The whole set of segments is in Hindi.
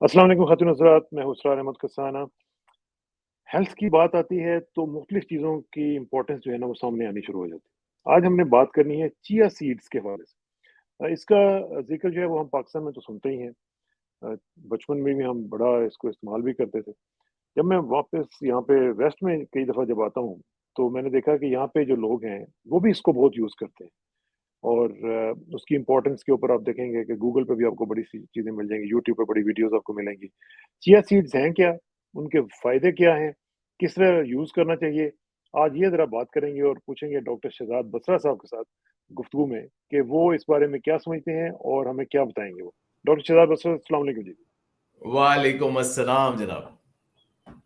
अस्सलाम वालेकुम ख़ातिन हज़रात, मैं हूँ इसरार अहमद कसाना। हेल्थ की बात आती है तो मुख़्तलिफ़ चीज़ों की इम्पोर्टेंस जो है ना वो सामने आनी शुरू हो जाती है। आज हमने बात करनी है चिया सीड्स के हवाले से। इसका ज़िक्र जो है वो हम पाकिस्तान में तो सुनते ही हैं। अ, बचपन में भी हम बड़ा इसको इस्तेमाल भी करते थे। जब मैं वापस यहाँ पे वेस्ट में कई दफ़ा जब आता हूँ, तो मैंने देखा कि यहाँ पे जो लोग हैं, वो भी इसको बहुत यूज़ करते हैं। और उसकी इम्पोर्टेंस के ऊपर आप देखेंगे कि गूगल पे भी आपको बड़ी सी चीज़ें मिल जाएँगी, यूट्यूब पे बड़ी वीडियोज़ आपको मिलेंगी। चिया सीड्स हैं क्या? उनके फ़ायदे क्या हैं? किस तरह यूज़ करना चाहिए? आज ये ज़रा बात करेंगे और पूछेंगे डॉक्टर शहज़ाद बसरा साहब के साथ गुफ्तगू में कि वो इस बारे में क्या समझते हैं और हमें क्या बताएँगे वो। डॉक्टर शहज़ाद बसरा अस्सलाम वालेकुम जी। वालेकुम अस्सलाम जनाब।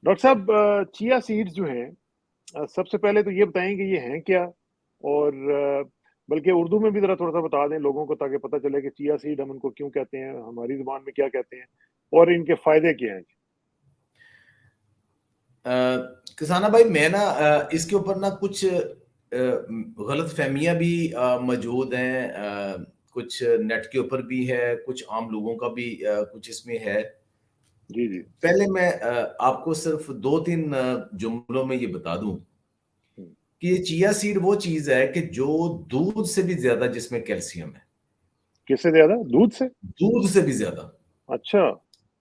डॉक्टर साहब चिया सीड्स जो हैं सबसे पहले तो ये बताएँ कि ये हैं क्या? और बल्कि उर्दू में भी ज़रा थोड़ा-सा बता दें लोगों को ताकि पता चले कि चिया सीड हम उनको क्यों कहते हैं, हमारी ज़ुबान में क्या कहते हैं और इनके फ़ायदे क्या हैं? किसाना भाई मैं ना इसके ऊपर ना कुछ गलत फहमियाँ भी मौजूद हैं। कुछ नेट के ऊपर भी है, कुछ आम लोगों का भी कुछ इसमें है। जी, जी। पहले मैं आपको सिर्फ 2-3 जुमलों में ये बता दूँ हुँ, कि ये चिया सीड वो चीज़ है कि जो दूध से भी ज़्यादा जिसमें कैल्शियम है। किससे ज़्यादा? दूध से? दूध से भी ज़्यादा। अच्छा।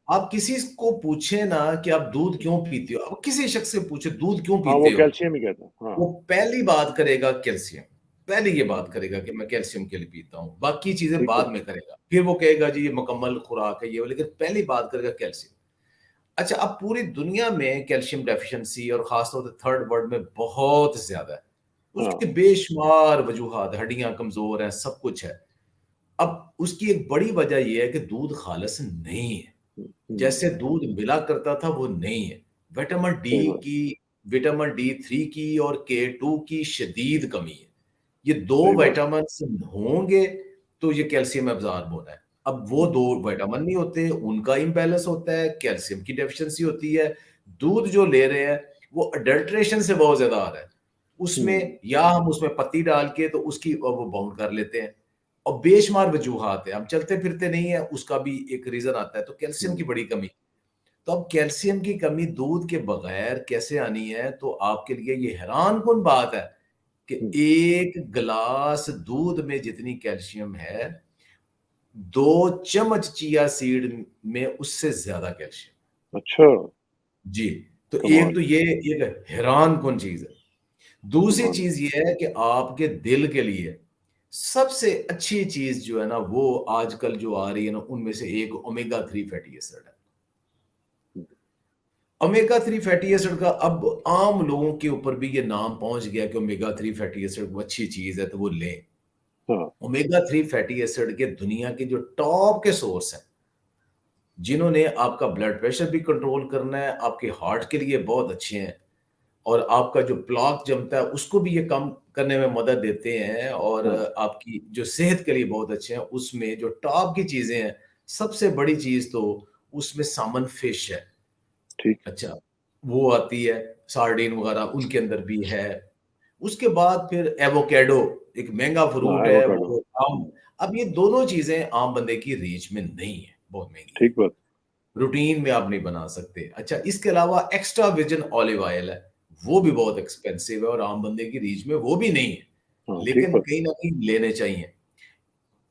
आप किसी को पूछें ना कि आप दूध क्यों पीते हो? आप किसी शख्स से पूछे दूध क्यों हाँ, वो पीते हो? कैल्शियम ही कहते हैं। हाँ, वो पहली बात करेगा कैल्शियम। पहले ये बात हुँ, करेगा कि मैं कैल्शियम के लिए पीता हूँ, बाकी चीज़ें ठीक है। बाद में करेगा। फिर वो कहेगा जी ये मुकम्मल खुराक है ये वो, लेकिन पहली बात करेगा कैल्शियम। अच्छा, अब पूरी दुनिया में कैल्शियम डेफिशिएंसी और ख़ास तौर से थर्ड वर्ल्ड में बहुत ज़्यादा है। उसके हाँ, बेशुमार वजूहात, हड्डियाँ कमज़ोर हैं, सब कुछ है। अब उसकी एक बड़ी वजह ये है कि दूध खालिस नहीं है। हुँ, हुँ, जैसे दूध मिला करता था वो नहीं है। विटामिन डी सही बात, की, विटामिन डी 3 की और के 2 की शदीद कमी है। ये 2 सही बात। विटामिन्स होंगे तो ये कैल्शियम एब्ज़ॉर्ब होना है। अब वो हुँ, 2 विटामिन नहीं होते, उनका इम्बैलेंस होता है, कैल्शियम की डेफिशिएंसी होती है। दूध जो ले रहे हैं वो अडल्ट्रेशन से बहुत ज़्यादा आ रहा है। हुँ, उसमें या हम उसमें पत्ती डाल के तो उसकी वो बाउंड कर लेते हैं। और बेशुमार वजूहात है, हम चलते-फिरते नहीं है, उसका भी एक रीज़न आता है, तो कैल्शियम की हुँ, बड़ी कमी। तो अब कैल्शियम की कमी दूध के बगैर कैसे आनी है, तो आपके लिए ये हैरानकुन बात है कि हुँ, 1 गिलास दूध में जितनी कैल्शियम है, 2 चम्मच चिया सीड में उससे ज़्यादा कैल्शियम। अच्छा, जी, तो एक कमाल, तो ये एक हैरानकुन चीज़ है। दूसरी कमाल। चीज़ ये है कि आपके दिल के लिए सबसे अच्छी चीज़ जो है ना, वो आजकल जो आ रही है ना, उनमें से एक ओमेगा 3 फैटी एसिड है। हुँ, ओमेगा 3 फैटी एसिड का अब आम लोगों के ऊपर भी ये नाम पहुँच गया कि ओमेगा 3 फैटी एसिड वो अच्छी चीज़ है, तो वो लें। हाँ, ओमेगा 3 फैटी एसिड के दुनिया के जो टॉप के सोर्स हैं, जिन्होंने आपका ब्लड प्रेशर भी कंट्रोल करना है, आपके हार्ट के लिए बहुत अच्छे हैं। और आपका जो प्लाक जमता है उसको भी ये कम करने में मदद देते हैं और हाँ, आपकी जो सेहत के लिए बहुत अच्छे हैं। उसमें जो टॉप की चीज़ें हैं, सबसे बड़ी चीज़ तो उसमें साल्मन फिश है। ठीक। अच्छा, वो आती है, सार्डिन वगैरह उनके अंदर भी है। उसके बाद फिर एवोकेडो एक महँगा हाँ, फ्रूट है, एवोकाडो, वो आम। अब ये दोनों चीज़ें आम बंदे की रीच में नहीं है, बहुत महँगी है। ठीक बात। रूटीन में आप नहीं बना सकते। अच्छा, इसके अलावा एक्स्ट्रा वर्जिन ऑलिव ऑयल है, वो भी बहुत एक्सपेंसिव है और आम बंदे की रीच में वो भी नहीं है, हाँ, ठीक लेकिन बात। कहीं न कहीं लेने चाहिए।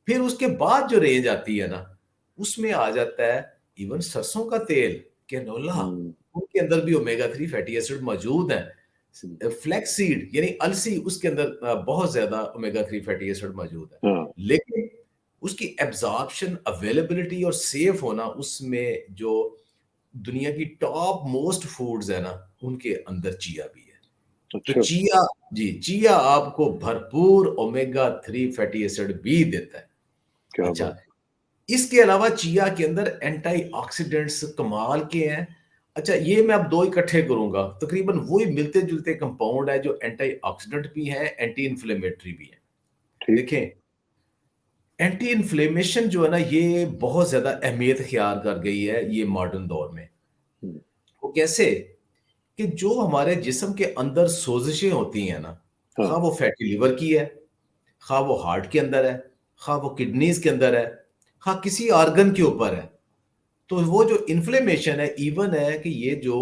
फिर उसके बाद जो रेंज आती है ना, उसमें आ जाता है इवन सरसों का तेल, कैनोला, हुँ, उनके अंदर भी ओमेगा 3 फैटी एसिड मौजूद हैं। हुँ, फ्लैक्स सीड यानी अलसी उसके अंदर बहुत ज़्यादा ओमेगा 3 फैटी एसिड मौजूद है। हाँ, लेकिन उसकी एब्ज़ॉर्प्शन, अवेलेबिलिटी और सेफ होना उसमें जो दुनिया की टॉप मोस्ट फूड्स है ना, उनके अंदर चिया भी है। तो अच्छा, चिया जी, चिया आपको भरपूर ओमेगा 3 फैटी एसिड भी देता है। क्या अच्छा, बात! इसके अलावा चिया के अंदर एंटीऑक्सीडेंट्स कमाल के हैं। अच्छा, ये मैं अब 2 इकट्ठे करूँगा, तकरीबन वही मिलते-जुलते कंपाउंड है जो एंटीऑक्सीडेंट भी हैं, एंटी इन्फ्लेमेटरी भी हैं। ठीक। देखें, एंटी इन्फ्लेमेशन जो है ना, ये बहुत ज़्यादा अहमियत इख्तियार कर गई है ये मॉडर्न दौर में। हुँ, वो कैसे? कि जो हमारे जिस्म के अंदर सोज़िशें होती हैं ना, हाँ, ख़्वा वो फैटी लिवर की है, ख़्वा वो हार्ट के अंदर है, ख़्वा वो किडनीज़ के अंदर है, ख़्वा किसी ऑर्गन के ऊपर है। तो वो जो इन्फ्लेमेशन है, इवन है कि ये जो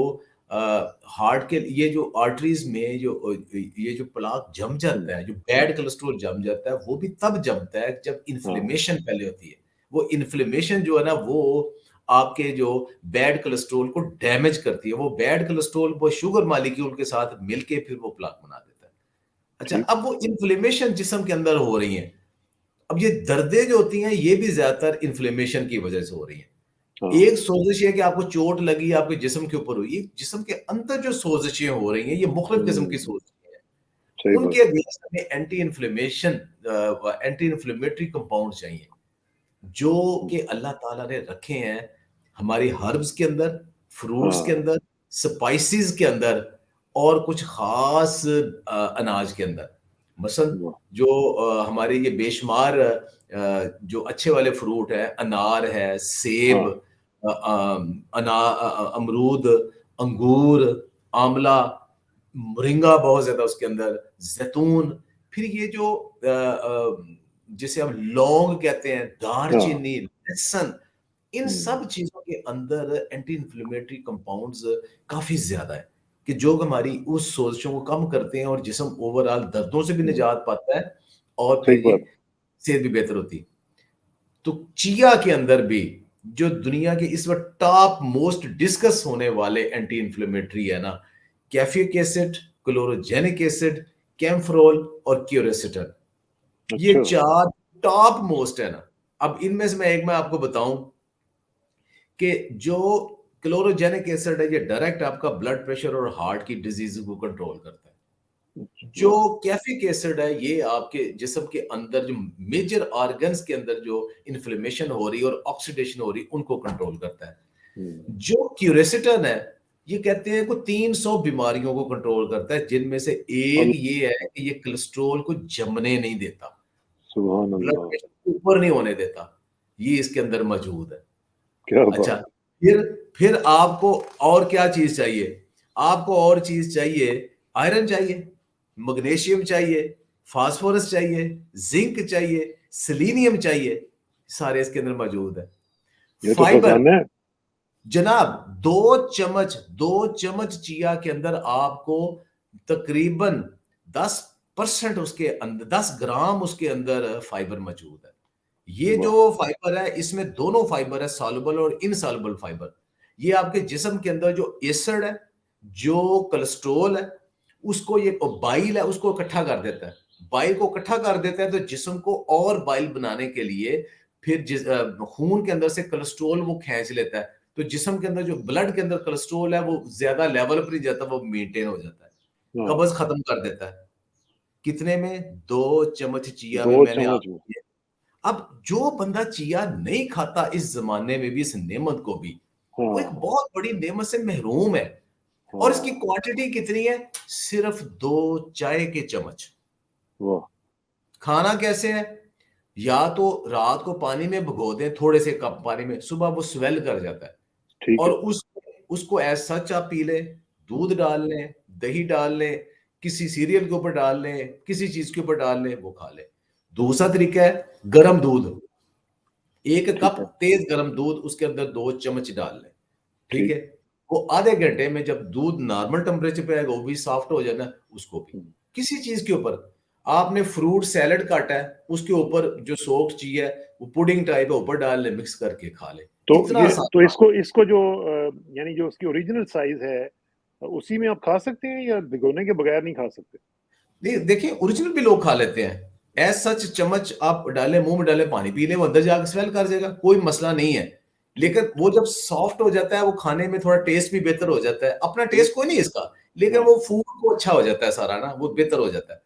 हार्ट के ये जो आर्टरीज में जो ये जो प्लाक जम जाता है, जो बैड कोलेस्ट्रॉल जम जाता है, वो भी तब जमता है जब हाँ, इन्फ्लेमेशन पहले होती है। वो इन्फ्लेमेशन जो है ना, वो आपके जो बैड कोलेस्ट्रॉल को डैमेज करती है। वो बैड कोलेस्ट्रॉल वो शुगर मालिक्यूल के साथ मिलके फिर वो प्लाक बना देता है। अच्छा, ठीक। अब वो इन्फ्लेमेशन जिस्म के अंदर हो रही है, अब ये दर्दें जो होती हैं ये भी ज्यादातर इन्फ्लेमेशन की वजह से हो रही है। हाँ, एक सोजिश है कि आपको चोट लगी, आपके जिस्म के ऊपर हुई, जिस्म के अंदर जो सोजिशें हो रही हैं ये मुख्तलिफ किस्म की हम्म, सोजिशें हैं। सही बात। उनके अगेंस्ट हमें एंटी इन्फ्लेमेटरी कंपाउंड चाहिए, जो हम्म, कि अल्लाह ताला ने रखे हैं हमारी हर्ब्स के अंदर, फ्रूट्स के हाँ, अंदर, स्पाइसेस के अंदर, और कुछ खास अनाज के अंदर। मसलन वाह, जो हमारे ये बेशुमार जो अच्छे वाले फ्रूट है, अनार है, सेब, हाँ, अमरूद, अंगूर, आंवला, मोरिंगा बहुत ज्यादा उसके अंदर, जैतून, फिर ये जो जिसे हम लौंग कहते हैं, हाँ, दालचीनी, लहसुन, इन हम्म, सब चीजों के अंदर एंटी इंफ्लेमेटरी कंपाउंड्स काफी ज्यादा है, कि जो हमारी उस सोचों को कम करते हैं और जिस्म ओवरऑल दर्दों से भी हम्म, निजात पाता है, और सही फिर ये बात। सेहत भी बेहतर होती है। तो चिया के अंदर भी जो दुनिया के इस वक्त टॉप मोस्ट डिस्कस होने वाले एंटी इंफ्लेमेटरी है ना, कैफिक एसिड, क्लोरोजेनिक एसिड, कैम्फरोल और क्यूरेसिटन, ये अच्छा, चार टॉप मोस्ट है ना। अब इनमें से मैं आपको बताऊं कि जो क्लोरोजेनिक एसिड है, ये डायरेक्ट आपका ब्लड प्रेशर और हार्ट की डिजीज को कंट्रोल करता है। जो वाह, कैफिक एसिड है, ये आपके जिस्म के अंदर जो मेजर ऑर्गन्स के अंदर जो इन्फ्लेमेशन हो रही है और ऑक्सीडेशन हो रही है, उनको कंट्रोल करता है। हम्म, जो क्यूरेसिटन है, ये कहते हैं को 300 बीमारियों को कंट्रोल करता है, जिनमें से एक अल्लाह, ये है कि ये कोलेस्ट्रॉल को जमने नहीं देता, सुभान ब्लड अल्लाह, प्रेशर ऊपर नहीं होने देता, ये इसके अंदर मौजूद है। क्या अच्छा, बात। फिर आपको और क्या चीज चाहिए? आपको और चीज चाहिए, आयरन चाहिए, मैग्नीशियम चाहिए, फास्फोरस चाहिए, जिंक चाहिए, सेलेनियम चाहिए, सारे इसके अंदर मौजूद है। ये तो फाइबर, खजाना है। जनाब, 2 चम्मच चिया के अंदर आपको तकरीबन 10% उसके अंदर, 10 ग्राम उसके अंदर फाइबर मौजूद है। ये वाह, जो फाइबर है, इसमें दोनों फाइबर है, सॉल्युबल और इनसॉल्युबल फाइबर। ये आपके जिस्म के अंदर जो एसिड है, जो कोलेस्ट्रॉल है, उसको ये बाइल है, उसको इकट्ठा कर देता है। बाइल को इकट्ठा कर देता है तो जिस्म को और बाइल बनाने के लिए फिर खून के अंदर से कोलेस्ट्रॉल वो खींच लेता है। तो जिस्म के अंदर जो ब्लड के अंदर कोलेस्ट्रॉल है, वो ज्यादा लेवल पर नहीं जाता, वो मेंटेन हो जाता है, हाँ, कब्ज खत्म कर देता है। कितने में? 2 चम्मच चिया दो में मैंने चम्मच में। आपको। अब जो बंदा चिया नहीं खाता इस जमाने में भी, इस नेमत को भी, वो एक हाँ, बहुत बड़ी नेमत से महरूम है। और इसकी हाँ, क्वांटिटी कितनी है? सिर्फ 2 चाय के चम्मच। वाह, खाना कैसे है? या तो रात को पानी में भिगो दें, थोड़े से कप पानी में, सुबह वो स्वेल कर जाता है, ठीक और है। उसको एज सच आप पी लें, दूध डाल लें, दही डाल लें, किसी सीरियल के ऊपर डाल लें, किसी चीज के ऊपर डाल लें, वो खा लें। दूसरा तरीका है गर्म दूध, 1 कप ठीक है। तेज गर्म दूध, उसके अंदर 2 चम्मच डाल लें, ठीक ठीक। है। वो आधे घंटे में जब दूध नॉर्मल टेम्परेचर पे आएगा, वो भी सॉफ्ट हो जाना, उसको भी हम्म, किसी चीज के ऊपर, आपने फ्रूट सैलेड काटा है, उसके ऊपर जो सोक्ड चीज है, वो पुडिंग टाइप है, ऊपर डाल ले, मिक्स करके खा ले। तो इतना ये आसान तो काम। इसको इसको जो यानी जो उसकी ओरिजिनल साइज है, उसी में आप खा सकते हैं या भिगोने के बगैर नहीं खा सकते? देखिए, ओरिजिनल भी लोग खा लेते हैं, एज सच चम्मच आप डाले, मुंह में डाले, पानी पी ले, वो अंदर जाकर स्मेल कर जाएगा, कोई मसला नहीं है। लेकिन वो जब सॉफ्ट हो जाता है, वो खाने में थोड़ा टेस्ट भी बेहतर हो जाता है। अपना ठीक। टेस्ट कोई नहीं है इसका, लेकिन हाँ, वो फूड को अच्छा हो जाता है सारा ना, वो बेहतर हो जाता है।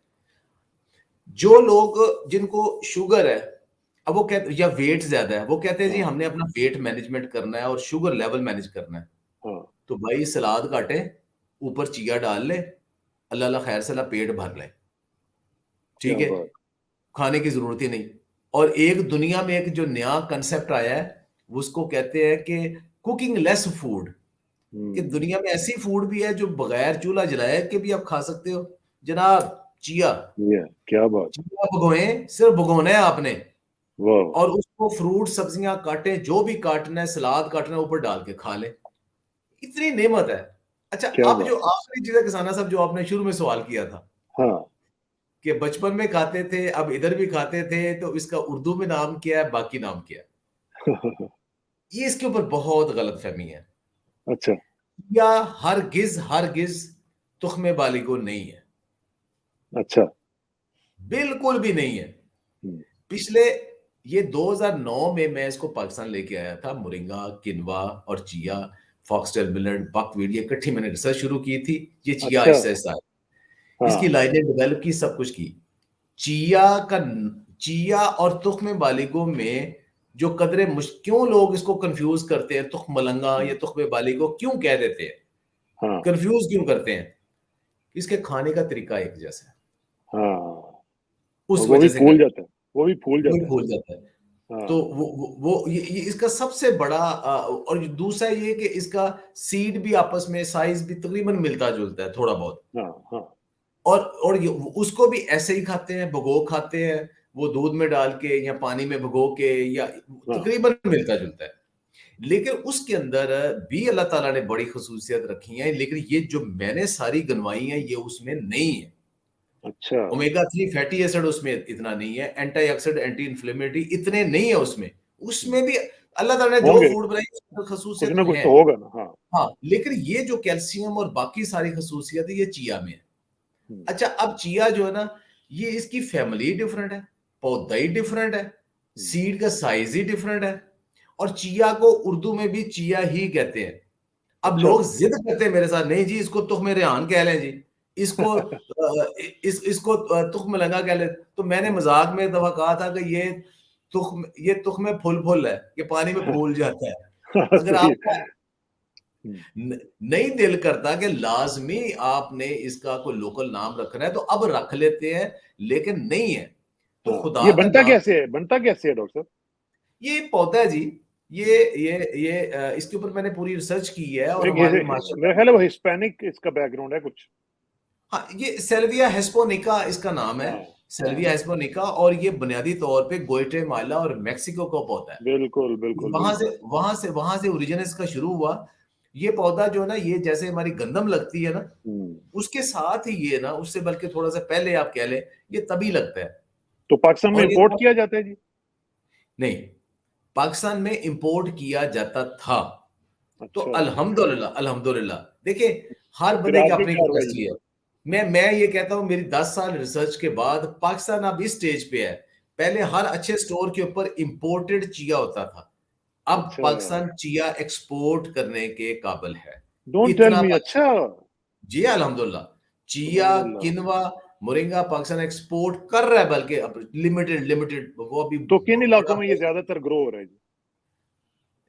जो लोग जिनको शुगर है, अब वो कहते, या वेट ज्यादा है, वो कहते हैं जी हाँ, हमने अपना वेट मैनेजमेंट करना है और शुगर लेवल मैनेज करना है, हाँ, तो भाई सलाद काटे, ऊपर चिया डाल ले, अल्लाह अल्लाह खैर से अल्लाह पेट भर ले, क्या ठीक है, बात। खाने की जरूरत ही नहीं। और एक दुनिया में एक जो नया कंसेप्ट आया है, उसको कहते हैं कि कुकिंग लेस फूड, कि हम्म, दुनिया में ऐसी फूड भी है जो बगैर चूल्हा जलाए के भी आप खा सकते हो। जनाब, चिया, ये क्या बात। चिया भगोए, सिर्फ भगोना है आपने, वाह, और उस वो फ्रूट सब्जियां काटें, जो भी काटना है, सलाद काटना है, ऊपर डाल के खा लें। इतनी नेमत है। अच्छा, क्या अब जो बात। आखिरी चीज है किसाना साहब, जो आपने शुरू में सवाल किया था हाँ। कि बचपन में खाते थे, अब इधर भी खाते थे, तो इसका उर्दू में नाम क्या है, बाकी नाम क्या है? ये इसके ऊपर बहुत गलतफहमी है। अच्छा। या हरगिज हरगिज तुख्मे बालिगो नहीं है, अच्छा। बिल्कुल भी नहीं है। हम्म। पिछले ये 2009 में मैं इसको पाकिस्तान लेके आया था, मोरिंगा, किनवा और चिया, फॉक्सटेल मिलेट, बकवीट, ये इकट्ठी मैंने रिसर्च शुरू की थी। ये चिया अच्छा। आहिस्ता आहिस्ता, इसकी हाँ। लाइनें डेवलप की, सब कुछ की। चिया का, चिया और तुख्म बालिगो में जो कदरे क्यों लोग इसको कंफ्यूज करते हैं, तुख्म मलंगा या हम्म। तुख्म बालिगो क्यों कह देते हैं, हाँ। कंफ्यूज क्यों करते हैं? इसके खाने का तरीका एक जैसा है, हाँ। और उस वो भी वजह से फूल कहते जाता है, वो भी फूल हैं, वो जाता है। भूल जाता है। तो हाँ। ये इसका सबसे बड़ा और दूसरा ये कि इसका सीड भी आपस में साइज भी तकरीबन मिलता जुलता है थोड़ा बहुत। हाँ। हाँ। और ये उसको भी ऐसे ही खाते हैं, भगो खाते हैं, वो दूध में डाल के या पानी में भगो के, या हाँ। तकरीबन मिलता जुलता है। लेकिन उसके अंदर भी अल्लाह ताला ने बड़ी खसूसियत रखी है, लेकिन ये जो मैंने सारी गनवाई है ये उसमें नहीं है। अच्छा। ओमेगा 3 फैटी एसिड उसमें इतना नहीं है, एंटी ऑक्सीडेंट, एंटी इन्फ्लेमेटरी इतने नहीं है उसमें। उसमें भी अल्लाह ताला ने जो होंगे, फूड बनाई उसमें कुछ खसूसियत ना कुछ है। तो होगा ना। हाँ। हाँ, लेकिन ये जो कैल्शियम और बाकी सारी खसूसियत है ये चिया में है। हम्म। अच्छा, अब चिया जो है ना, ये इसकी फैमिली डिफरेंट है, पौधा ही डिफरेंट है, हम्म। सीड का साइज ही डिफरेंट है, और चिया को उर्दू में भी चिया ही कहते हैं। अब अच्छा। लोग जिद करते हैं मेरे साथ, नहीं जी इसको तुख्म रेहान कह लें जी, इसको इसको तुख्म लगा कह लें। तो मैंने हाँ। मजाक में एक दफा कहा था कि ये तुख्म फुल फुल है, ये पानी में फूल जाता है। अगर सही आपका है। हम्म। नहीं दिल करता कि लाजमी आपने इसका कोई लोकल नाम रखना है तो अब रख लेते हैं, लेकिन नहीं है। तो हाँ, खुदा ये का बनता नाम, कैसे है, बनता कैसे है डॉक्टर साहब? ये पौधा है जी। हम्म। इसके ऊपर मैंने पूरी रिसर्च की है, और एक हमारी मेरा माशाल्लाह। ख्याल है वो हिस्पैनिक इसका बैकग्राउंड है कुछ। हाँ, ये सेल्विया हेस्पोनिका इसका नाम है, हाँ। हाँ। सेल्विया हेस्पोनिका, और ये बुनियादी तौर पे ग्वाटेमाला और मेक्सिको का पौधा है। बिल्कुल बिल्कुल बिल्कुल। वहां से ओरिजिन इसका शुरू हुआ। ये पौधा जो है ना, ये जैसे हमारी गंदम लगती है ना, हम्म। उसके साथ ही ये ना, उससे बल्कि थोड़ा सा पहले आप कह लें, ये तभी लगता है। तो पाकिस्तान में और ये इंपोर्ट किया जाता है जी? नहीं, पाकिस्तान में इंपोर्ट किया जाता था। तो अच्छा। अल्हम्दुलिल्लाह, अल्हम्दुलिल्लाह, देखिए, हर फिर बंदे की आगे अपनी कार्रवाई कैपेसिटी हुई। है। मैं ये कहता हूं, मेरी 10 साल रिसर्च के बाद पाकिस्तान अब इस स्टेज पे है। पहले हर अच्छे स्टोर के ऊपर इंपोर्टेड चिया होता था, अब अच्छा। पाकिस्तान चिया एक्सपोर्ट करने के काबिल है। डोंट टेल इतना मी। अच्छा। जी अल्हम्दुलिल्लाह, चिया, सुभान अल्लाह। किनवा, मोरिंगा पाकिस्तान एक्सपोर्ट कर रहा है, बल्कि अब लिमिटेड लिमिटेड वो अभी तो किन इलाकों बड़ा। में ये ज्यादातर ग्रो हो रहा है जी?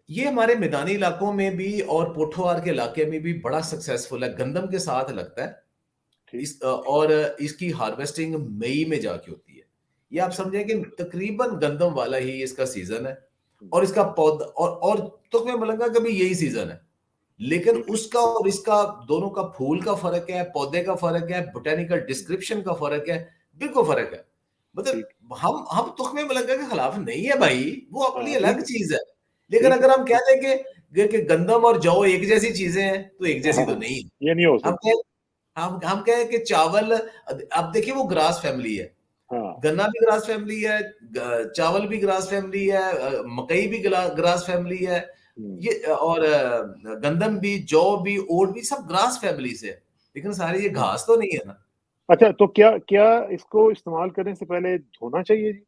ये हमारे मैदानी इलाकों में भी और पोठोहार के इलाके में भी बड़ा सक्सेसफुल है, गंदम के साथ लगता है। ठीक। और इसकी हार्वेस्टिंग मई में जाके होती है। ये आप समझें कि तकरीबन गंदम वाला ही इसका सीजन है, और इसका पौधा और तुख्मे मलंगा का भी यही सीजन है। लेकिन ठीक है। उसका और इसका दोनों का फूल का फर्क है, पौधे का फर्क है, बोटेनिकल डिस्क्रिप्शन का फर्क है, बिल्कुल फर्क है। ठीक। मतलब हम तुख्मे मलंगा के खिलाफ नहीं है भाई, वो अपनी हाँ ठीक अलग है। चीज है। लेकिन ठीक है। अगर हम कह दें कि गंदम और जौ एक जैसी चीजें हैं, तो एक जैसी तो हाँ, नहीं है। ये नहीं हो हम सकती। कहें हम कहें कि चावल, अब देखिए वो ग्रास फैमिली है, हाँ। गन्ना भी ग्रास फैमिली है, चावल भी ग्रास फैमिली है, मकई भी ग्रास फैमिली है, हम्म। ये और गंदम भी, जौ भी, ओट भी, सब ग्रास फैमिली से है। लेकिन सारी ये हम्म। घास तो नहीं है ना। अच्छा, तो क्या क्या इसको इस्तेमाल करने से पहले धोना चाहिए जी?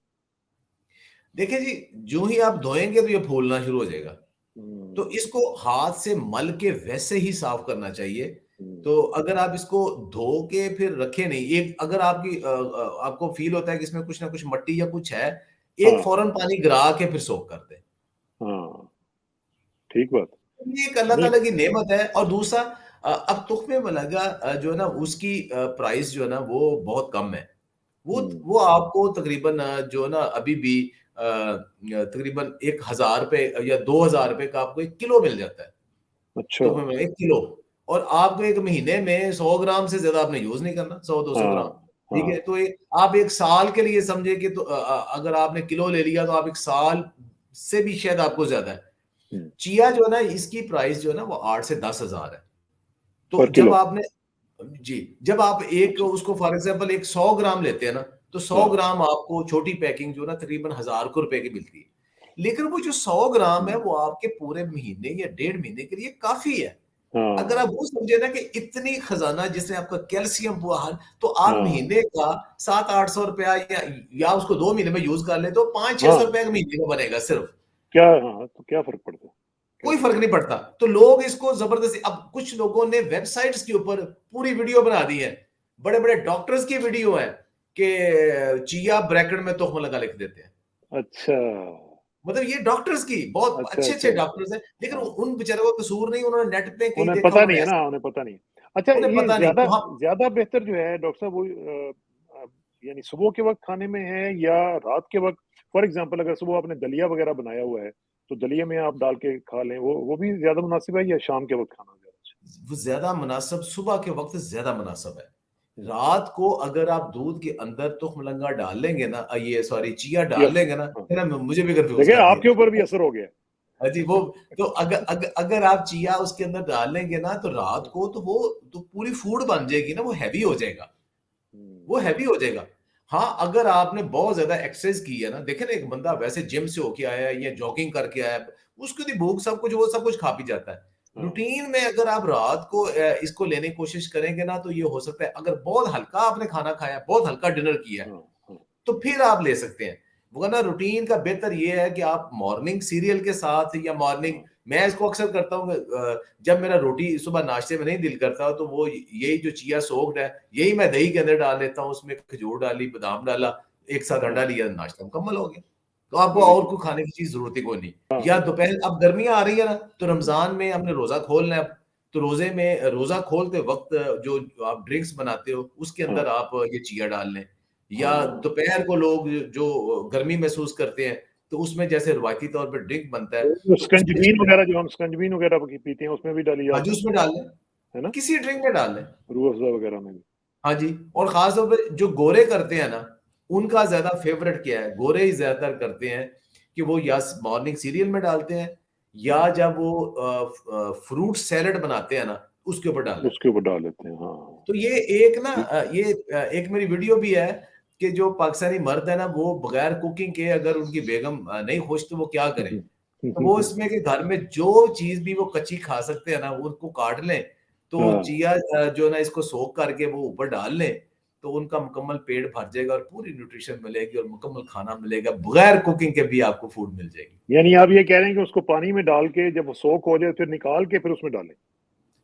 देखिए जी, जो ही आप धोएंगे तो ये फूलना शुरू हो जाएगा। तो हम्म। इसको हाथ से मल के वैसे ही साफ करना चाहिए। हम्म। तो अगर आप इसको धो के फिर रखे नहीं, एक अगर आपको फील होता है कि इसमें कुछ ना कुछ मट्टी या कुछ है, एक हाँ। फौरन पानी गिरा के फिर सोक कर दे। हाँ। ठीक बात। ये एक अल्लाह नहीं। ताला की नेमत है। और दूसरा, अब तुख्मे मलंगा जो है ना, उसकी प्राइस जो है ना वो बहुत कम है। हम्म। वो आपको तकरीबन जो है ना अभी भी तकरीबन 1000 रुपए या 2000 रुपए का आपको 1 किलो मिल जाता है। अच्छा। तुख्मे में 1 किलो, और आपको एक महीने में 100 ग्राम से ज्यादा आपने यूज नहीं करना, 100-200 ग्राम। हाँ। ठीक हाँ। है, तो ये आप एक साल के लिए समझे कि, तो अगर आपने किलो ले लिया तो आप एक साल से भी शायद आपको ज्यादा है। चिया जो है ना, इसकी प्राइस जो है ना वो 8 से 10 हजार है। तो जब आपने जब आप एक उसको फॉर एग्जांपल एक 100 ग्राम लेते हैं ना, तो 100 ग्राम आपको छोटी पैकिंग जो ना तकरीबन 1000 रुपए की मिलती है। लेकिन वो जो 100 ग्राम है वो आपके पूरे महीने या 1.5 महीने के लिए काफी है। अगर आप वो समझे ना कि इतनी खजाना जिसने आपका कैल्शियम हुआ, तो आप महीने का 700-800 रुपया या उसको 2 महीने में यूज कर ले तो 500-600 रुपए का महीने का बनेगा सिर्फ। तो क्या फर्क पड़ता है? कोई फर्क नहीं पड़ता। तो लोग इसको जबरदस्ती, अब कुछ लोगों ने वेबसाइट्स के ऊपर पूरी वीडियो बना दी है, बड़े बड़े डॉक्टर्स की वीडियो है कि चिया ब्रैकेट में तोहफा लगा लिख देते हैं। अच्छा, मतलब ये डॉक्टर्स की बहुत अच्छे डॉक्टर्स हैं, लेकिन उन बेचारों का कसूर नहीं, उन्होंने नेट पे कहीं देखा, पता नहीं है ना, उन्हें पता नहीं। अच्छा, ये ज्यादा बेहतर जो है डॉक्टर साहब, वो यानी सुबह के वक्त खाने में है या रात के वक्त? फॉर एग्जांपल अगर सुबह आपने दलिया वगैरह बनाया हुआ है तो दलिया में आप डाल के खा लें, वो भी ज्यादा मुनासिब है, या शाम के वक्त खाना वो ज्यादा मुनासिब? सुबह के वक्त ज्यादा मुनासिब है। रात को अगर आप दूध के अंदर तुख मलंगा डाल लेंगे ना, ये सॉरी चिया डाल लेंगे ना, मुझे भी कंफ्यूज कर आपके ऊपर भी असर हो गया जी। वो तो अगर आप चिया उसके अंदर डाल लेंगे ना तो रात को तो वो तो पूरी फूड बन जाएगी ना, वो हैवी हो जाएगा, वो हैवी हो जाएगा। हाँ, अगर आपने बहुत ज्यादा एक्सरसाइज की है ना, देखे ना एक बंदा वैसे जिम से होके आया है या जॉगिंग करके आया है, उसको भी भूख सब कुछ, वो सब कुछ खा पी जाता है। रूटीन में अगर आप रात को इसको लेने की कोशिश करेंगे ना, तो ये हो सकता है अगर बहुत हल्का आपने खाना खाया, बहुत हल्का डिनर किया है, तो फिर आप ले सकते हैं। वरना रूटीन का बेहतर ये है कि आप मॉर्निंग सीरियल के साथ या मॉर्निंग, मैं इसको अक्सर करता हूँ जब मेरा रोटी सुबह नाश्ते में नहीं दिल करता तो वो यही जो चिया सोक्ड है, यही मैं दही के अंदर डाल लेता हूँ, उसमें खजूर डाली, बादाम डाला, एक साथ अंडा लिया, नाश्ता मुकम्मल हो गया। तो आपको और कोई खाने की चीज जरूरत ही कोई नहीं। या दोपहर, अब गर्मियां आ रही है ना, तो रमजान में हमने रोजा खोलना है, तो रोजे में रोजा खोलते वक्त जो आप ड्रिंक्स बनाते हो उसके अंदर आप ये चिया डाल लें। या दोपहर को लोग जो गर्मी महसूस करते हैं तो उसमें जैसे रवायती तौर पर ड्रिंक बनता है, स्कंजबीन वगैरह, जो हम स्कंजबीन वगैरह पीते हैं उसमें भी डालिए, हाँ जी, उसमें डाल लें, है ना, किसी ड्रिंक में डाल लें, रूह अफ़ज़ा वगैरह में भी। हाँ जी। और खास तौर पर जो गोरे करते हैं ना, उनका ज्यादा फेवरेट क्या है, गोरे ही ज्यादातर करते हैं कि वो या मॉर्निंग सीरियल में डालते हैं या जब वो फ्रूट सैलेड बनाते हैं ना उसके ऊपर डाल लेते हैं। हाँ, तो ये एक ना ये एक मेरी वीडियो भी है कि जो पाकिस्तानी मर्द है ना, वो बगैर कुकिंग के अगर उनकी बेगम नहीं खुश तो वो क्या करें, तो वो इसमें कि घर में जो चीज भी वो कच्ची खा सकते हैं ना, वो उनको काट लें, तो चिया जो ना इसको सोक करके वो ऊपर डाल लें, तो उनका मुकम्मल पेट भर जाएगा और पूरी न्यूट्रिशन मिलेगी और मुकम्मल खाना मिलेगा, बगैर कुकिंग के भी आपको फूड मिल जाएगी। यानी आप ये कह रहे हैं कि उसको पानी में डाल के जब वो सोक हो जाए फिर निकाल के फिर उसमें डालें?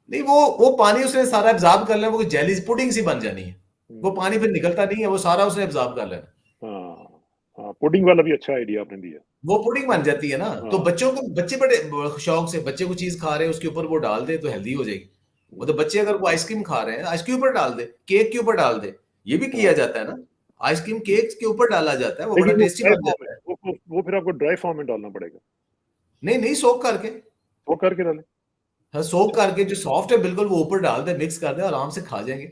नहीं, वो पानी उसने सारा एब्जॉर्ब कर लेना, वो जेली पुडिंग सी बन जानी है, वो पानी फिर निकलता नहीं है, वो सारा उसने एब्जॉर्ब कर लेना। हाँ, पुडिंग वाला भी अच्छा आइडिया आपने दिया, वो पुडिंग बन जाती है ना। तो बच्चे बड़े शौक से, बच्चे को चीज खा रहे हैं उसके ऊपर वो डाल दे तो हेल्दी हो जाएगी। वो तो बच्चे अगर वो आइसक्रीम खा रहे हैं, आइसक्रीम ऊपर डाल दे, केक के ऊपर डाल दे, ये भी किया जाता है ना, आइसक्रीम केक के ऊपर डाला जाता है, वो बड़ा टेस्टी बन जाता है। वो फिर आपको ड्राई फॉर्म में डालना पड़ेगा? नहीं, सोक करके डालें। हाँ, सोक करके जो सॉफ्ट है बिल्कुल वो ऊपर डाल दे, मिक्स कर दे, आराम से खा जाएंगे,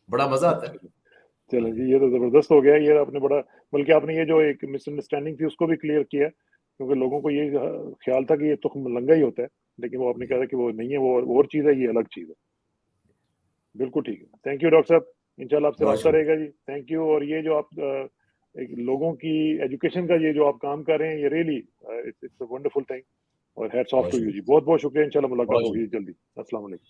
बड़ा मजा आता है। चलें जी, ये तो जबरदस्त हो गया, ये आपने बड़ा, बल्कि आपने ये जो एक मिसअंडरस्टैंडिंग थी उसको भी क्लियर किया, क्योंकि लोगों को ये ख्याल था कि ये तुख्म मलंगा ही होता है, लेकिन वो आपने कहा कि वो नहीं है, वो और चीज़ है, ये अलग चीज़ है। बिल्कुल ठीक है, थैंक यू डॉक्टर साहब, इंशाल्लाह आपसे राब्ता रहेगा जी, थैंक यू। और ये जो आप एक लोगों की एजुकेशन का ये जो आप काम कर रहे हैं, ये really it's a wonderful thing, और हैट्स ऑफ टू यू जी, बहुत बहुत शुक्रिया, इंशाल्लाह मुलाकात होगी जल्दी। अस्सलाम वालेकुम।